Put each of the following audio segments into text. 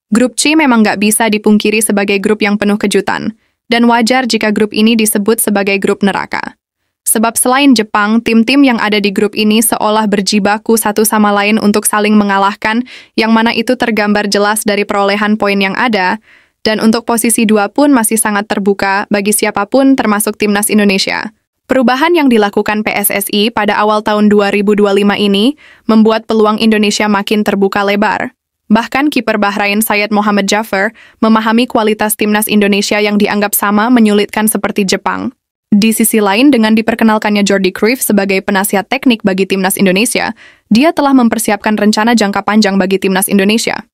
Grup C memang nggak bisa dipungkiri sebagai grup yang penuh kejutan, dan wajar jika grup ini disebut sebagai grup neraka. Sebab selain Jepang, tim-tim yang ada di grup ini seolah berjibaku satu sama lain untuk saling mengalahkan, yang mana itu tergambar jelas dari perolehan poin yang ada, dan untuk posisi 2 pun masih sangat terbuka bagi siapapun termasuk Timnas Indonesia. Perubahan yang dilakukan PSSI pada awal tahun 2025 ini membuat peluang Indonesia makin terbuka lebar. Bahkan kiper Bahrain Syed Mohamed Jaffer memahami kualitas Timnas Indonesia yang dianggap sama menyulitkan seperti Jepang. Di sisi lain, dengan diperkenalkannya Jordi Cruyff sebagai penasihat teknik bagi Timnas Indonesia, dia telah mempersiapkan rencana jangka panjang bagi Timnas Indonesia.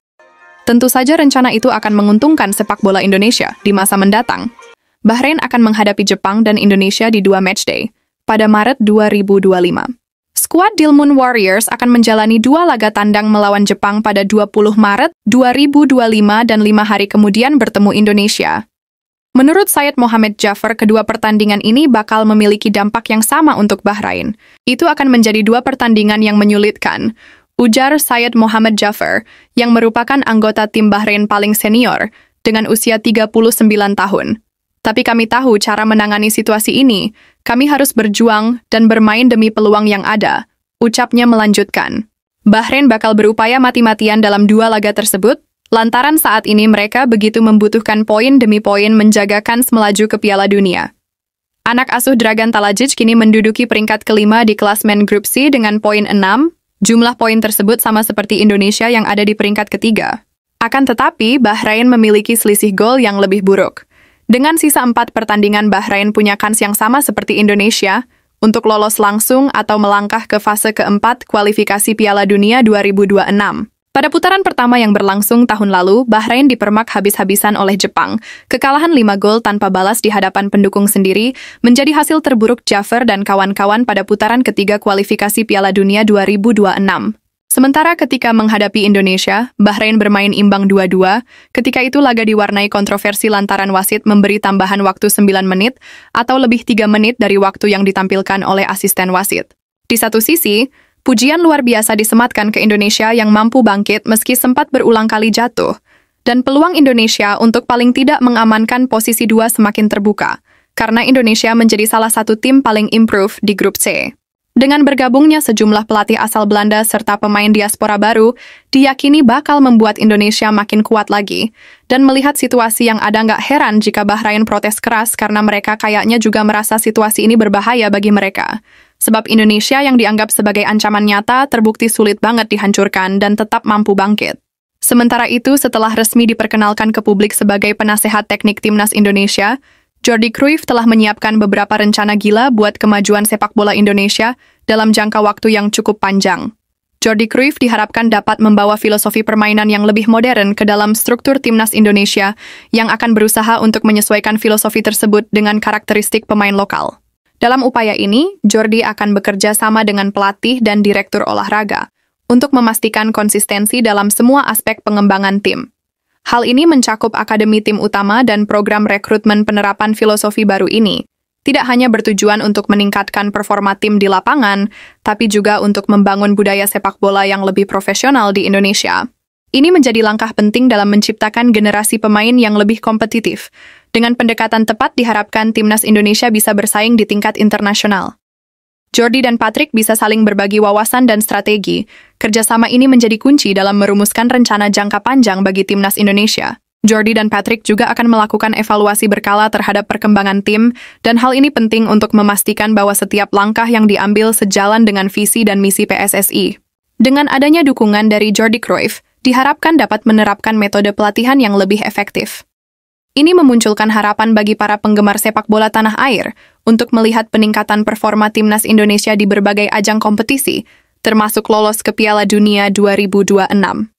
Tentu saja rencana itu akan menguntungkan sepak bola Indonesia di masa mendatang. Bahrain akan menghadapi Jepang dan Indonesia di 2 matchday pada Maret 2025. Skuad Dilmun Warriors akan menjalani 2 laga tandang melawan Jepang pada 20 Maret 2025 dan 5 hari kemudian bertemu Indonesia. Menurut Syed Mohamed Jaffer, kedua pertandingan ini bakal memiliki dampak yang sama untuk Bahrain. Itu akan menjadi 2 pertandingan yang menyulitkan, ujar Syed Mohamed Jaffer, yang merupakan anggota tim Bahrain paling senior, dengan usia 39 tahun. Tapi kami tahu cara menangani situasi ini. Kami harus berjuang dan bermain demi peluang yang ada, ucapnya melanjutkan. Bahrain bakal berupaya mati-matian dalam 2 laga tersebut, lantaran saat ini mereka begitu membutuhkan poin demi poin menjaga kans melaju ke Piala Dunia. Anak asuh Dragan Talajic kini menduduki peringkat kelima di klasmen grup C dengan poin 6, jumlah poin tersebut sama seperti Indonesia yang ada di peringkat ketiga. Akan tetapi, Bahrain memiliki selisih gol yang lebih buruk. Dengan sisa 4 pertandingan, Bahrain punya kans yang sama seperti Indonesia untuk lolos langsung atau melangkah ke fase keempat kualifikasi Piala Dunia 2026. Pada putaran pertama yang berlangsung tahun lalu, Bahrain dipermak habis-habisan oleh Jepang. Kekalahan 5 gol tanpa balas di hadapan pendukung sendiri menjadi hasil terburuk Jaffer dan kawan-kawan pada putaran ketiga kualifikasi Piala Dunia 2026. Sementara ketika menghadapi Indonesia, Bahrain bermain imbang 2-2, ketika itu laga diwarnai kontroversi lantaran wasit memberi tambahan waktu 9 menit atau lebih 3 menit dari waktu yang ditampilkan oleh asisten wasit. Di satu sisi, pujian luar biasa disematkan ke Indonesia yang mampu bangkit meski sempat berulang kali jatuh, dan peluang Indonesia untuk paling tidak mengamankan posisi 2 semakin terbuka, karena Indonesia menjadi salah satu tim paling improve di grup C. Dengan bergabungnya sejumlah pelatih asal Belanda serta pemain diaspora baru, diyakini bakal membuat Indonesia makin kuat lagi. Dan melihat situasi yang ada, nggak heran jika Bahrain protes keras karena mereka kayaknya juga merasa situasi ini berbahaya bagi mereka. Sebab Indonesia yang dianggap sebagai ancaman nyata terbukti sulit banget dihancurkan dan tetap mampu bangkit. Sementara itu, setelah resmi diperkenalkan ke publik sebagai penasehat teknik Timnas Indonesia, Jordi Cruyff telah menyiapkan beberapa rencana gila buat kemajuan sepak bola Indonesia dalam jangka waktu yang cukup panjang. Jordi Cruyff diharapkan dapat membawa filosofi permainan yang lebih modern ke dalam struktur Timnas Indonesia yang akan berusaha untuk menyesuaikan filosofi tersebut dengan karakteristik pemain lokal. Dalam upaya ini, Jordi akan bekerja sama dengan pelatih dan direktur olahraga untuk memastikan konsistensi dalam semua aspek pengembangan tim. Hal ini mencakup akademi tim utama dan program rekrutmen penerapan filosofi baru ini. Tidak hanya bertujuan untuk meningkatkan performa tim di lapangan, tapi juga untuk membangun budaya sepak bola yang lebih profesional di Indonesia. Ini menjadi langkah penting dalam menciptakan generasi pemain yang lebih kompetitif. Dengan pendekatan tepat diharapkan Timnas Indonesia bisa bersaing di tingkat internasional. Jordi dan Patrick bisa saling berbagi wawasan dan strategi. Kerjasama ini menjadi kunci dalam merumuskan rencana jangka panjang bagi Timnas Indonesia. Jordi dan Patrick juga akan melakukan evaluasi berkala terhadap perkembangan tim, dan hal ini penting untuk memastikan bahwa setiap langkah yang diambil sejalan dengan visi dan misi PSSI. Dengan adanya dukungan dari Jordi Cruyff, diharapkan dapat menerapkan metode pelatihan yang lebih efektif. Ini memunculkan harapan bagi para penggemar sepak bola tanah air untuk melihat peningkatan performa Timnas Indonesia di berbagai ajang kompetisi, termasuk lolos ke Piala Dunia 2026.